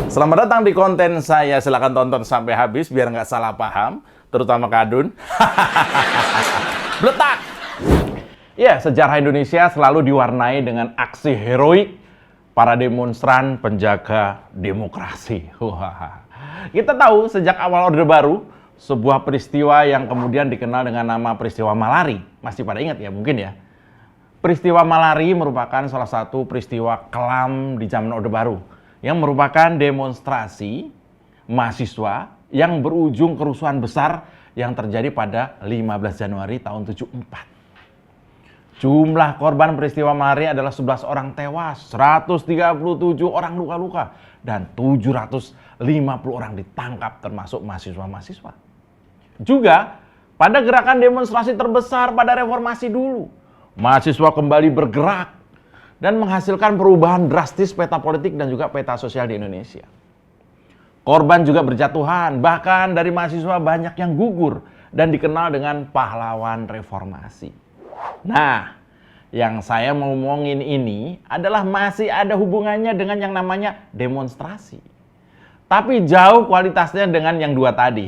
Selamat datang di konten saya. Silahkan tonton sampai habis biar nggak salah paham, terutama Kadun. Bletak! Ya, sejarah Indonesia selalu diwarnai dengan aksi heroik para demonstran penjaga demokrasi. Kita tahu sejak awal Orde Baru, sebuah peristiwa yang kemudian dikenal dengan nama peristiwa Malari. Masih pada ingat ya mungkin ya? Peristiwa Malari merupakan salah satu peristiwa kelam di zaman Orde Baru yang merupakan demonstrasi mahasiswa yang berujung kerusuhan besar yang terjadi pada 15 Januari tahun 74. Jumlah korban peristiwa Malari adalah 11 orang tewas, 137 orang luka-luka, dan 750 orang ditangkap termasuk mahasiswa-mahasiswa. Juga pada gerakan demonstrasi terbesar pada reformasi dulu, mahasiswa kembali bergerak dan menghasilkan perubahan drastis peta politik dan juga peta sosial di Indonesia. Korban juga berjatuhan, bahkan dari mahasiswa banyak yang gugur dan dikenal dengan pahlawan reformasi. Nah, yang saya mau ngomongin ini adalah masih ada hubungannya dengan yang namanya demonstrasi. Tapi jauh kualitasnya dengan yang dua tadi.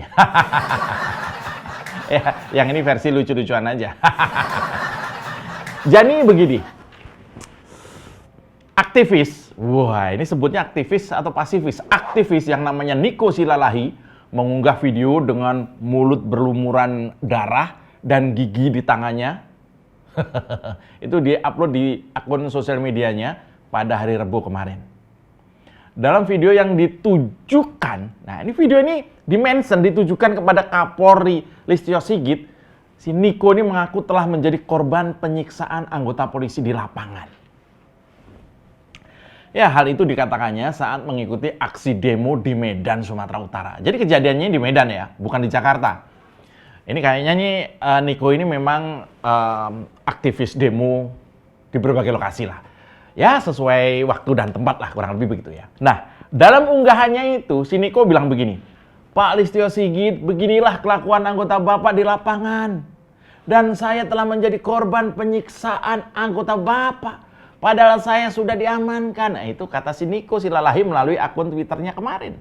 Ya, yang ini versi lucu-lucuan aja. Jadi begini. Aktivis, wah ini sebutnya aktivis atau pasifis. Aktivis yang namanya Niko Silalahi mengunggah video dengan mulut berlumuran darah dan gigi di tangannya. Itu di-upload di akun sosial medianya pada hari Rabu kemarin. Dalam video yang ditujukan, nah ini video ini di-mention, ditujukan kepada Kapolri Listio Sigit, si Niko ini mengaku telah menjadi korban penyiksaan anggota polisi di lapangan. Ya, hal itu dikatakannya saat mengikuti aksi demo di Medan, Sumatera Utara. Jadi kejadiannya di Medan ya, bukan di Jakarta. Ini kayaknya nih Niko ini memang aktivis demo di berbagai lokasi lah. Ya, sesuai waktu dan tempat lah, kurang lebih begitu ya. Nah, dalam unggahannya itu, si Niko bilang begini, Pak Listio Sigit, beginilah kelakuan anggota Bapak di lapangan. Dan saya telah menjadi korban penyiksaan anggota Bapak. Padahal saya sudah diamankan. Nah, itu kata si Niko Silalahi melalui akun Twitternya kemarin.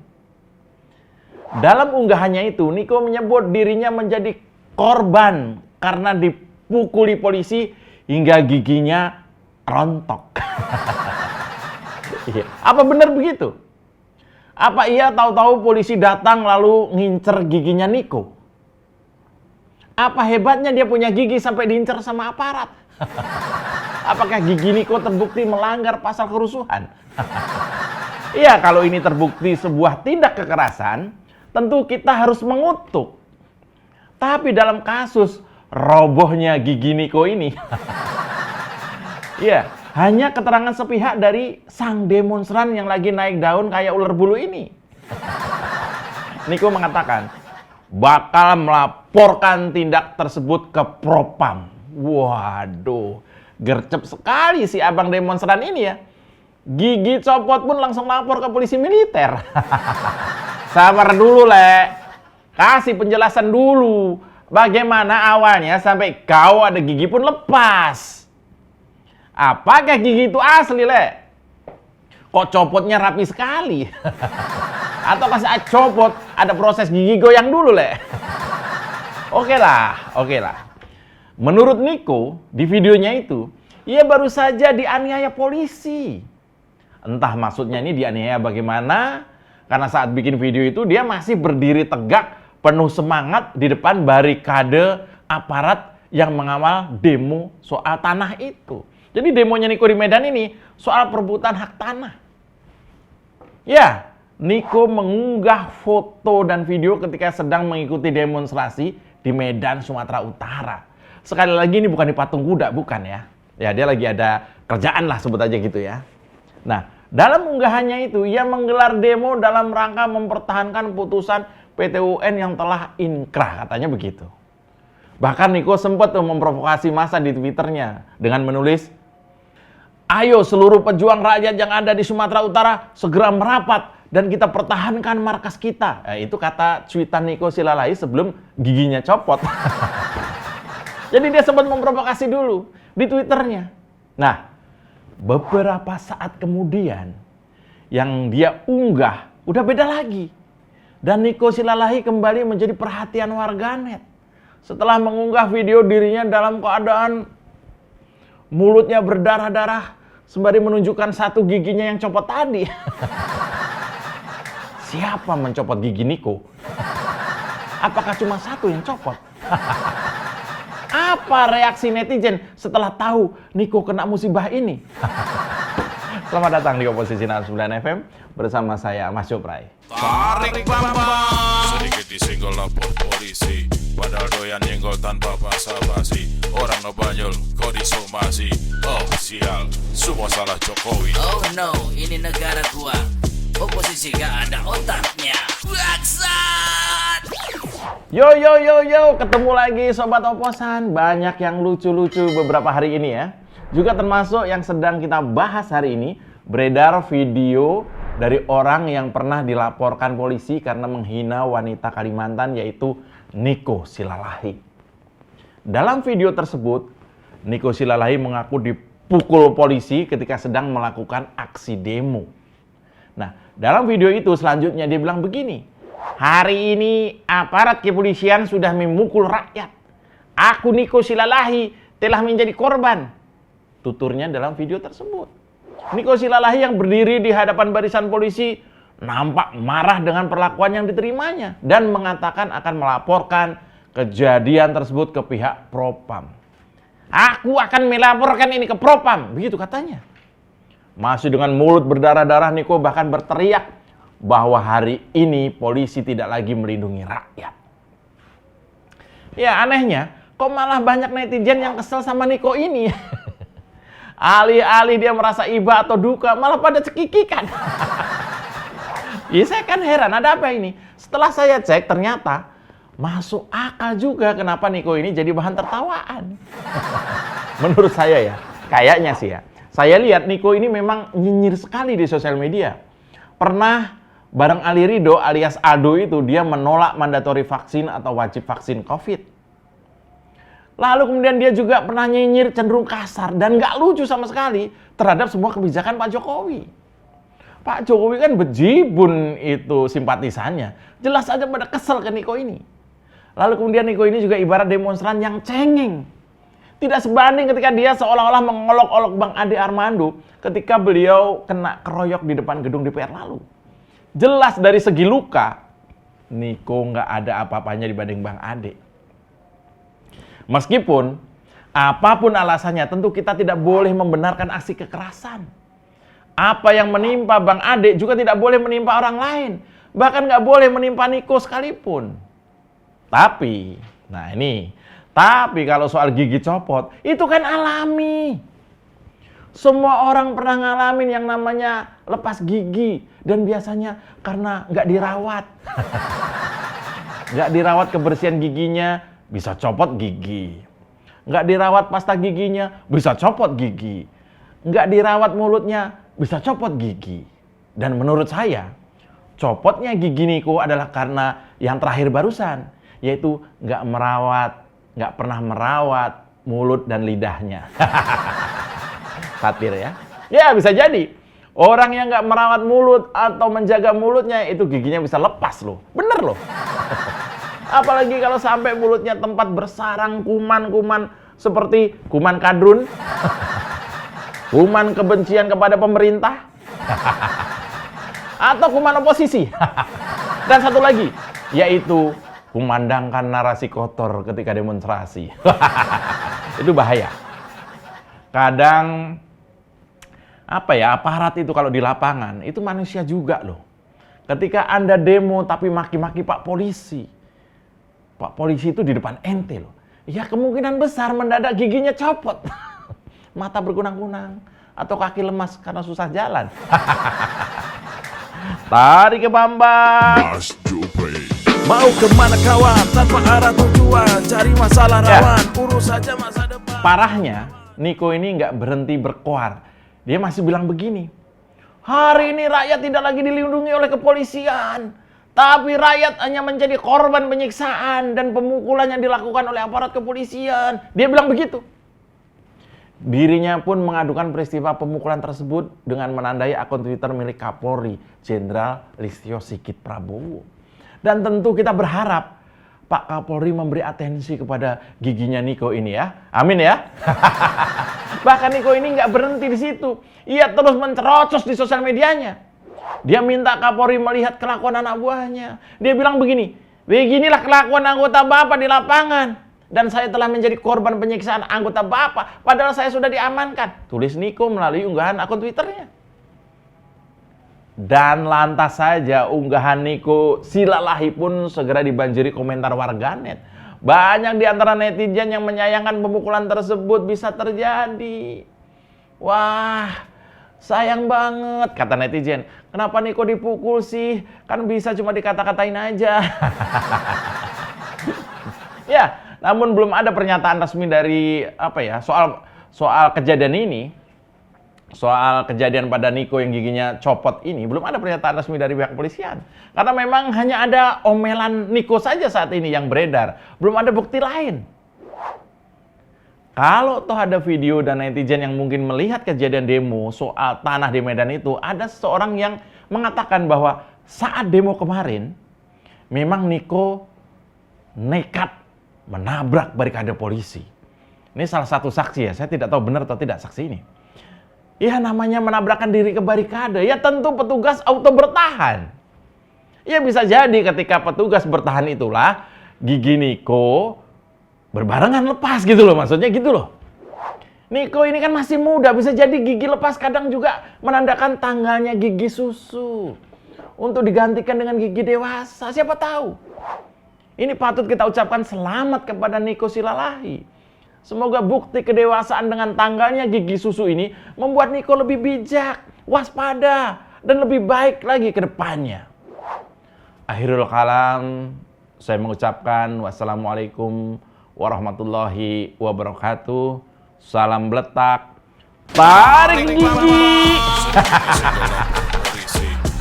Dalam unggahannya itu, Niko menyebut dirinya menjadi korban karena dipukuli polisi hingga giginya rontok. Apa benar begitu? Apa ia tahu-tahu polisi datang lalu ngincer giginya Niko? Apa hebatnya dia punya gigi sampai diincer sama aparat? Apakah gigi Niko terbukti melanggar pasal kerusuhan? Iya, kalau ini terbukti sebuah tindak kekerasan, tentu kita harus mengutuk. Tapi dalam kasus robohnya gigi Niko ini, ya hanya keterangan sepihak dari sang demonstran yang lagi naik daun kayak ular bulu ini. Niko mengatakan, bakal melaporkan tindak tersebut ke Propam. Waduh, gercep sekali si abang demonstran ini ya. Gigi copot pun langsung lapor ke polisi militer. Sabar dulu, Le. Kasih penjelasan dulu. Bagaimana awalnya sampai kau ada gigi pun lepas? Apakah gigi itu asli, Le? Kok copotnya rapi sekali? Atau pas saat copot ada proses gigi goyang dulu, Le? Oke lah. Menurut Niko, di videonya itu, ia baru saja dianiaya polisi. Entah maksudnya ini dianiaya bagaimana, karena saat bikin video itu dia masih berdiri tegak, penuh semangat di depan barikade aparat yang mengawal demo soal tanah itu. Jadi demonya Niko di Medan ini soal perebutan hak tanah. Ya, Niko mengunggah foto dan video ketika sedang mengikuti demonstrasi di Medan, Sumatera Utara. Sekali lagi ini bukan di patung kuda, bukan ya. Ya, dia lagi ada kerjaan lah sebut aja gitu ya. Nah, dalam unggahannya itu, ia menggelar demo dalam rangka mempertahankan putusan PT UN yang telah inkrah, katanya begitu. Bahkan Niko sempat memprovokasi massa di Twitternya dengan menulis, ayo seluruh pejuang rakyat yang ada di Sumatera Utara segera merapat dan kita pertahankan markas kita. Itu kata cuitan Niko Silalahi sebelum giginya copot. Jadi dia sempat memprovokasi dulu di Twitternya. Nah, beberapa saat kemudian yang dia unggah udah beda lagi. Dan Niko Silalahi kembali menjadi perhatian warganet setelah mengunggah video dirinya dalam keadaan mulutnya berdarah-darah sembari menunjukkan satu giginya yang copot tadi. Siapa mencopot gigi Niko? Apakah cuma satu yang copot? Apa reaksi netizen setelah tahu Niko kena musibah ini? Selamat datang di Komposisi 9 FM bersama saya Mas Jopray. Tarik bambang, sedikit disenggol lapor polisi, padahal doyan nyenggol tanpa basa-basi. Orang ngebanyol kok disomasi. Oh sial, semua salah Jokowi. Oh no, ini negara gua. Oposisi gak ada otaknya. Bangsat! Yo, ketemu lagi Sobat Oposan. Banyak yang lucu-lucu beberapa hari ini ya. Juga termasuk yang sedang kita bahas hari ini, beredar video dari orang yang pernah dilaporkan polisi karena menghina wanita Kalimantan, yaitu Niko Silalahi. Dalam video tersebut, Niko Silalahi mengaku dipukul polisi ketika sedang melakukan aksi demo. Nah, dalam video itu selanjutnya dia bilang begini, "Hari ini aparat kepolisian sudah memukul rakyat. Aku Niko Silalahi telah menjadi korban." Tuturnya dalam video tersebut. Niko Silalahi yang berdiri di hadapan barisan polisi nampak marah dengan perlakuan yang diterimanya dan mengatakan akan melaporkan kejadian tersebut ke pihak Propam. "Aku akan melaporkan ini ke Propam," begitu katanya. Masih dengan mulut berdarah-darah, Niko bahkan berteriak bahwa hari ini polisi tidak lagi melindungi rakyat. Ya anehnya, kok malah banyak netizen yang kesel sama Niko ini. Alih-alih dia merasa iba atau duka, malah pada cekikikan. Ya saya kan heran, ada apa ini? Setelah saya cek, ternyata masuk akal juga kenapa Niko ini jadi bahan tertawaan. Menurut saya ya, kayaknya sih ya. Saya lihat Niko ini memang nyinyir sekali di sosial media. Pernah bareng Ali Ridho alias Aldo itu, dia menolak mandatory vaksin atau wajib vaksin COVID. Lalu kemudian dia juga pernah nyinyir cenderung kasar dan gak lucu sama sekali terhadap semua kebijakan Pak Jokowi. Pak Jokowi kan bejibun itu simpatisannya. Jelas aja pada kesel ke Niko ini. Lalu kemudian Niko ini juga ibarat demonstran yang cengeng. Tidak sebanding ketika dia seolah-olah mengolok-olok Bang Ade Armando ketika beliau kena keroyok di depan gedung DPR lalu. Jelas dari segi luka, Niko nggak ada apa-apanya dibanding Bang Ade. Meskipun apapun alasannya, tentu kita tidak boleh membenarkan aksi kekerasan. Apa yang menimpa Bang Ade juga tidak boleh menimpa orang lain. Bahkan nggak boleh menimpa Niko sekalipun. Tapi kalau soal gigi copot, itu kan alami. Semua orang pernah ngalamin yang namanya lepas gigi. Dan biasanya karena nggak dirawat. Nggak dirawat kebersihan giginya, bisa copot gigi. Nggak dirawat pasta giginya, bisa copot gigi. Nggak dirawat mulutnya, bisa copot gigi. Dan menurut saya, copotnya gigi Niko adalah karena yang terakhir barusan, yaitu nggak pernah merawat mulut dan lidahnya. Satir ya. Ya bisa jadi. Orang yang nggak merawat mulut atau menjaga mulutnya, itu giginya bisa lepas loh. Bener loh. Apalagi kalau sampai mulutnya tempat bersarang kuman-kuman seperti kuman kadrun, kuman kebencian kepada pemerintah, atau kuman oposisi. Dan satu lagi, yaitu kumandangkan narasi kotor ketika demonstrasi. Itu bahaya. Kadang aparat itu kalau di lapangan itu manusia juga loh. Ketika Anda demo tapi maki-maki Pak Polisi itu di depan ente loh. Ya kemungkinan besar mendadak giginya copot. Mata berkunang-kunang atau kaki lemas karena susah jalan. Tarik ke Bambang. Mas Jopray. Mau kemana kawan, tanpa arah tujuan, cari masalah rawan, urus saja masa depan. Parahnya, Niko ini nggak berhenti berkoar. Dia masih bilang begini, "Hari ini rakyat tidak lagi dilindungi oleh kepolisian, tapi rakyat hanya menjadi korban penyiksaan dan pemukulan yang dilakukan oleh aparat kepolisian." Dia bilang begitu. Dirinya pun mengadukan peristiwa pemukulan tersebut dengan menandai akun Twitter milik Kapolri, Jenderal Listio Sigit Prabowo. Dan tentu kita berharap Pak Kapolri memberi atensi kepada giginya Niko ini ya. Amin ya. Bahkan Niko ini nggak berhenti di situ. Ia terus mencerocos di sosial medianya. Dia minta Kapolri melihat kelakuan anak buahnya. Dia bilang beginilah kelakuan anggota Bapak di lapangan. Dan saya telah menjadi korban penyiksaan anggota Bapak, padahal saya sudah diamankan. Tulis Niko melalui unggahan akun Twitternya. Dan lantas saja unggahan Niko Silalahi pun segera dibanjiri komentar warganet. Banyak di antara netizen yang menyayangkan pemukulan tersebut bisa terjadi. Wah, sayang banget, kata netizen. Kenapa Niko dipukul sih? Kan bisa cuma dikata-katain aja. Ya, namun belum ada pernyataan resmi dari soal kejadian ini. Soal kejadian pada Niko yang giginya copot ini, belum ada pernyataan resmi dari pihak kepolisian. Karena memang hanya ada omelan Niko saja saat ini yang beredar. Belum ada bukti lain. Kalau toh ada video dan netizen yang mungkin melihat kejadian demo soal tanah di Medan itu, ada seseorang yang mengatakan bahwa saat demo kemarin, memang Niko nekat menabrak barikade polisi. Ini salah satu saksi ya, saya tidak tahu benar atau tidak saksi ini. Ya namanya menabrakkan diri ke barikade, ya tentu petugas auto bertahan. Ya bisa jadi ketika petugas bertahan itulah gigi Niko berbarengan lepas gitu loh, maksudnya gitu loh. Niko ini kan masih muda, bisa jadi gigi lepas kadang juga menandakan tanggalnya gigi susu. Untuk digantikan dengan gigi dewasa, siapa tahu. Ini patut kita ucapkan selamat kepada Niko Silalahi. Semoga bukti kedewasaan dengan tanggalnya gigi susu ini membuat Niko lebih bijak, waspada, dan lebih baik lagi ke depannya. Akhirul kalam, saya mengucapkan wassalamualaikum warahmatullahi wabarakatuh. Salam beletak, tarik gigi.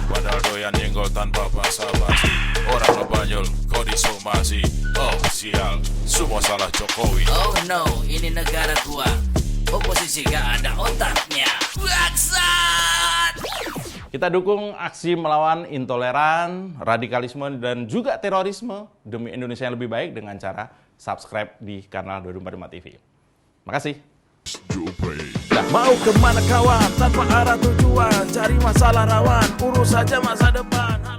Padahal doyan nyenggol tanpa basa-basi. Orang ngebanyol, kok disomasi. Oh sial, semua salah Jokowi. Oh no, ini negara gua. Oposisi gak ada otaknya. Bangsat! Kita dukung aksi melawan intoleran, radikalisme, dan juga terorisme demi Indonesia yang lebih baik dengan cara subscribe di kanal 245 TV. Makasih. Mau kemana kawan, tanpa arah tujuan, cari masalah rawan, urus saja masa depan.